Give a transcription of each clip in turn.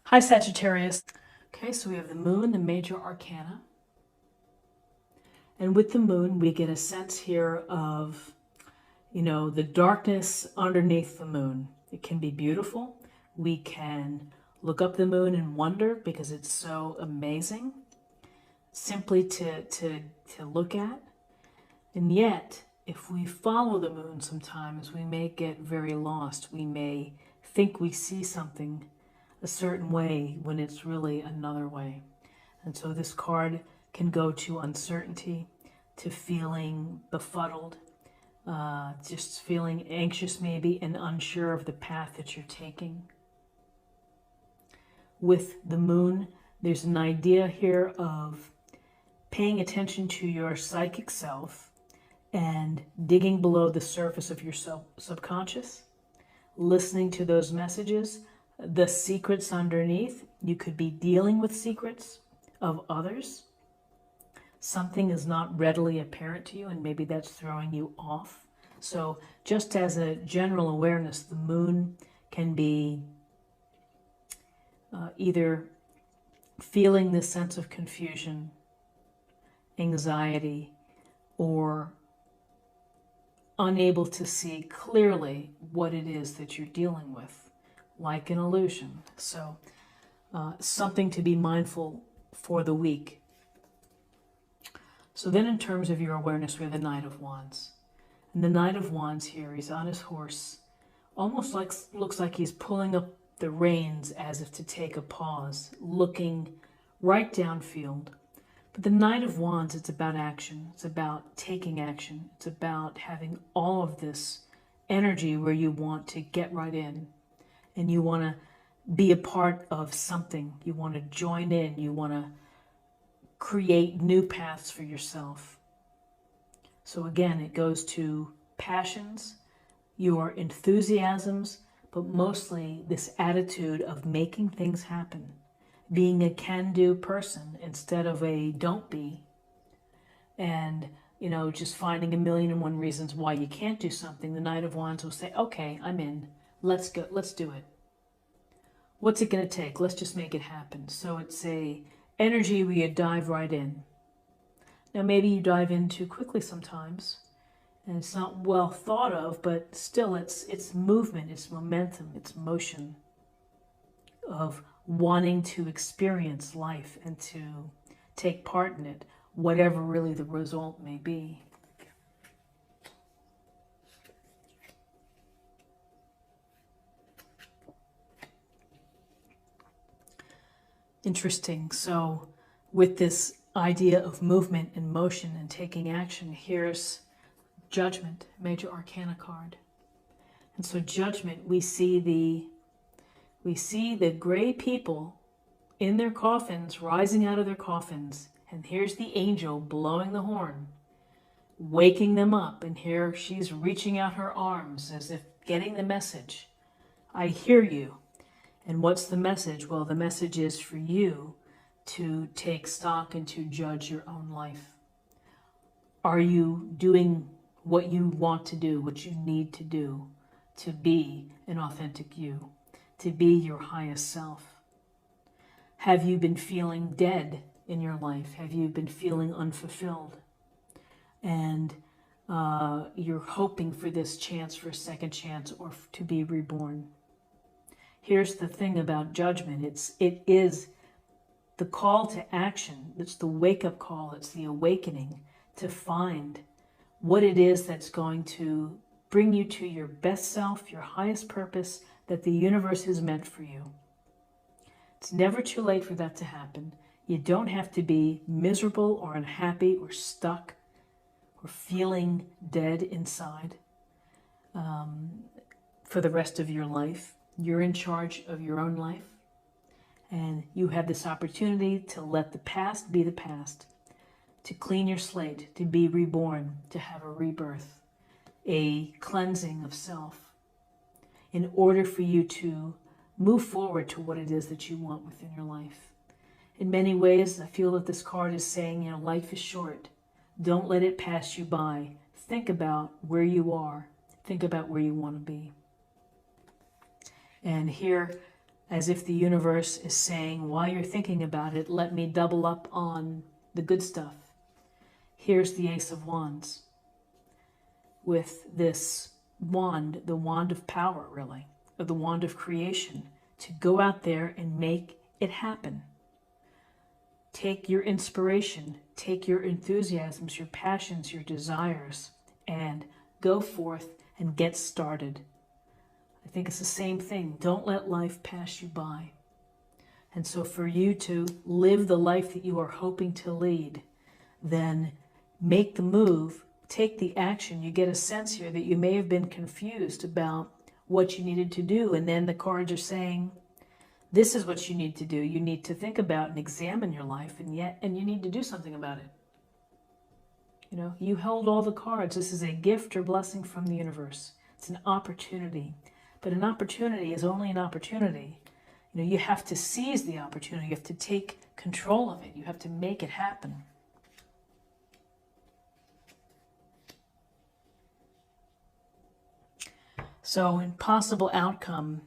Hi, Sagittarius. Okay, so we have the moon, the major arcana. And with the moon, we get a sense here of, the darkness underneath the moon. It can be beautiful. We can look up the moon and wonder because it's so amazing simply to look at. And yet, if we follow the moon sometimes, we may get very lost. We may think we see something a certain way when it's really another way. And so this card can go to uncertainty, to feeling befuddled, just feeling anxious maybe and unsure of the path that you're taking. With the moon, there's an idea here of paying attention to your psychic self and digging below the surface of your subconscious, listening to those messages, the secrets underneath. You could be dealing with secrets of others. Something is not readily apparent to you, and maybe that's throwing you off. So just as a general awareness, the moon can be either feeling this sense of confusion, anxiety, or unable to see clearly what it is that you're dealing with, like an illusion. So something to be mindful for the week. So then in terms of your awareness, we have the Knight of Wands. And the Knight of Wands here, he's on his horse, almost like looks like he's pulling up the reins as if to take a pause, looking right downfield. But the Knight of Wands, it's about action. It's about taking action. It's about having all of this energy where you want to get right in and you want to be a part of something. You want to join in. You want to create new paths for yourself. So again, it goes to passions, your enthusiasms, but mostly this attitude of making things happen, being a can-do person instead of a don't be, and just finding a million and one reasons why you can't do something. The Knight of Wands will say, okay, I'm in, let's go, let's do it. What's it going to take? Let's just make it happen. So it's a energy where you dive right in. Now maybe you dive in too quickly sometimes, and it's not well thought of, but still it's movement, it's momentum, it's motion of wanting to experience life and to take part in it, whatever really the result may be. Interesting. So with this idea of movement and motion and taking action, here's Judgment, major arcana card. And so Judgment, we see the gray people in their coffins, rising out of their coffins, and here's the angel blowing the horn, waking them up, and here she's reaching out her arms as if getting the message. I hear you. And what's the message? Well, the message is for you to take stock and to judge your own life. Are you doing what you want to do, what you need to do to be an authentic you, to be your highest self? Have you been feeling dead in your life? Have you been feeling unfulfilled? And you're hoping for this chance, for a second chance, or to be reborn. Here's the thing about Judgment. It is the call to action. It's the wake-up call. It's the awakening to find what it is that's going to bring you to your best self, your highest purpose that the universe has meant for you. It's never too late for that to happen. You don't have to be miserable or unhappy or stuck or feeling dead inside for the rest of your life. You're in charge of your own life, and you have this opportunity to let the past be the past, to clean your slate, to be reborn, to have a rebirth, a cleansing of self, in order for you to move forward to what it is that you want within your life. In many ways, I feel that this card is saying, life is short. Don't let it pass you by. Think about where you are. Think about where you want to be. And here, as if the universe is saying, while you're thinking about it, let me double up on the good stuff. Here's the Ace of Wands with this wand, the wand of power, really, or the wand of creation, to go out there and make it happen. Take your inspiration, take your enthusiasms, your passions, your desires, and go forth and get started. I think it's the same thing. Don't let life pass you by. And so for you to live the life that you are hoping to lead, then make the move, take the action. You get a sense here that you may have been confused about what you needed to do. And then the cards are saying, this is what you need to do. You need to think about and examine your life, and you need to do something about it. You know, you held all the cards. This is a gift or blessing from the universe. It's an opportunity. But an opportunity is only an opportunity. You know, you have to seize the opportunity. You have to take control of it. You have to make it happen. So in possible outcome,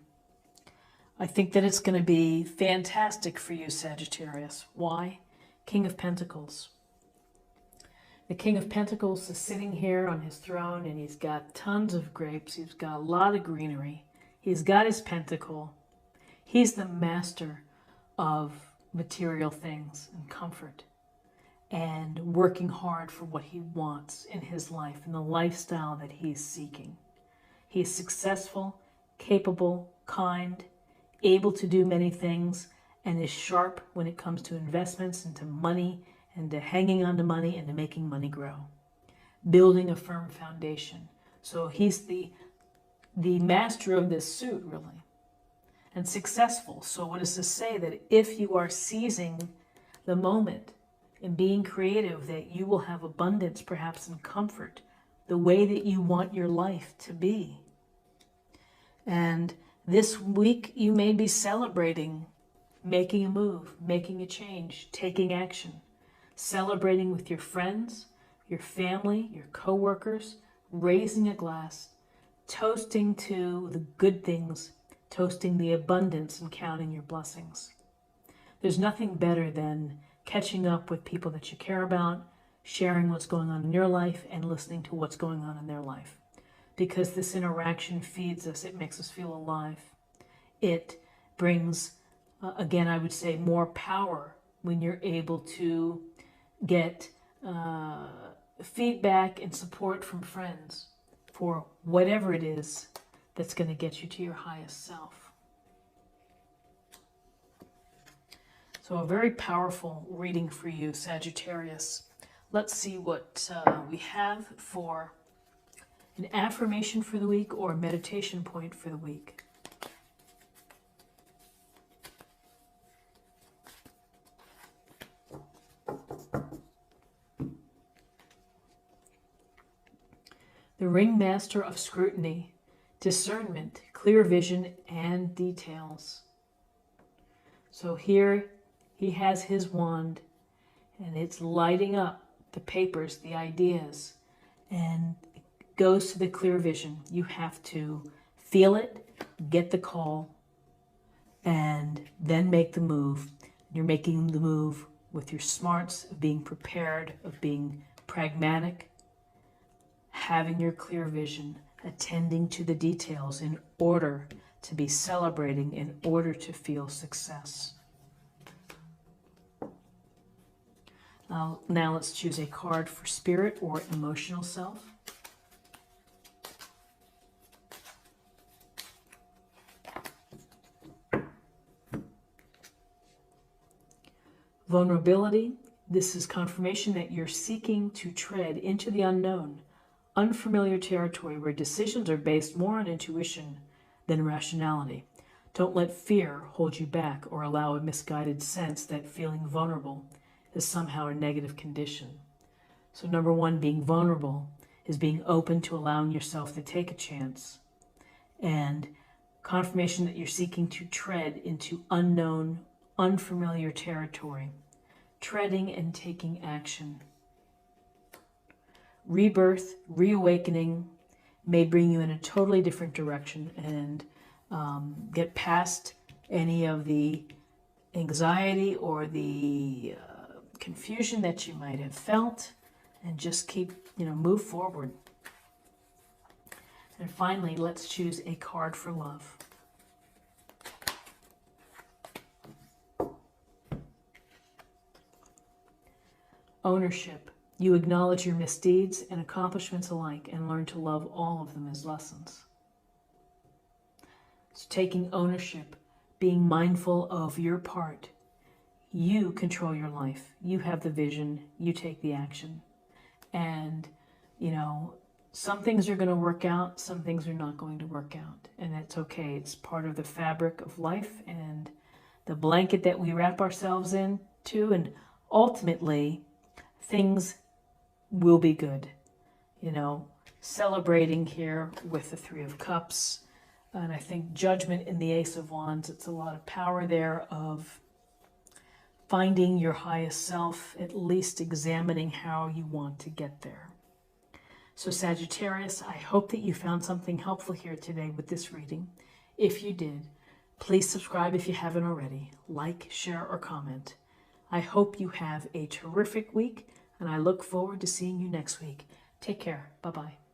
I think that it's going to be fantastic for you, Sagittarius. Why? King of Pentacles. The King of Pentacles is sitting here on his throne, and he's got tons of grapes. He's got a lot of greenery. He's got his pentacle. He's the master of material things and comfort and working hard for what he wants in his life and the lifestyle that he's seeking. He's successful, capable, kind, able to do many things, and is sharp when it comes to investments and to money and to hanging on to money and to making money grow. Building a firm foundation. So he's the master of this suit, really, and successful. So what does this say? That if you are seizing the moment and being creative, that you will have abundance, perhaps, and comfort, the way that you want your life to be. And this week you may be celebrating making a move, making a change, taking action, celebrating with your friends, your family, your coworkers, raising a glass, toasting to the good things, toasting the abundance, and counting your blessings. There's nothing better than catching up with people that you care about, sharing what's going on in your life, and listening to what's going on in their life. Because this interaction feeds us, it makes us feel alive. It brings, again, I would say, more power when you're able to get feedback and support from friends for whatever it is that's going to get you to your highest self. So a very powerful reading for you, Sagittarius. Let's see what we have for an affirmation for the week or a meditation point for the week. The ringmaster of scrutiny, discernment, clear vision, and details. So here he has his wand, and it's lighting up the papers, the ideas, and it goes to the clear vision. You have to feel it, get the call, and then make the move. You're making the move with your smarts of being prepared, of being pragmatic, having your clear vision, attending to the details in order to be celebrating, in order to feel success. Now let's choose a card for spirit or emotional self. Vulnerability. This is confirmation that you're seeking to tread into the unknown, unfamiliar territory where decisions are based more on intuition than rationality. Don't let fear hold you back or allow a misguided sense that feeling vulnerable is somehow a negative condition. So number one, being vulnerable is being open to allowing yourself to take a chance, and confirmation that you're seeking to tread into unknown, unfamiliar territory, treading and taking action. Rebirth, reawakening may bring you in a totally different direction and get past any of the anxiety or the confusion that you might have felt, and just keep, move forward. And finally, let's choose a card for love. Ownership. You acknowledge your misdeeds and accomplishments alike and learn to love all of them as lessons. So taking ownership, being mindful of your part. You control your life. You have the vision. You take the action. And, some things are going to work out. Some things are not going to work out. And that's okay. It's part of the fabric of life and the blanket that we wrap ourselves into. And ultimately, things will be good. Celebrating here with the Three of Cups. And I think Judgment in the Ace of Wands, it's a lot of power there of finding your highest self, at least examining how you want to get there. So Sagittarius, I hope that you found something helpful here today with this reading. If you did, please subscribe if you haven't already. Like, share, or comment. I hope you have a terrific week, and I look forward to seeing you next week. Take care. Bye-bye.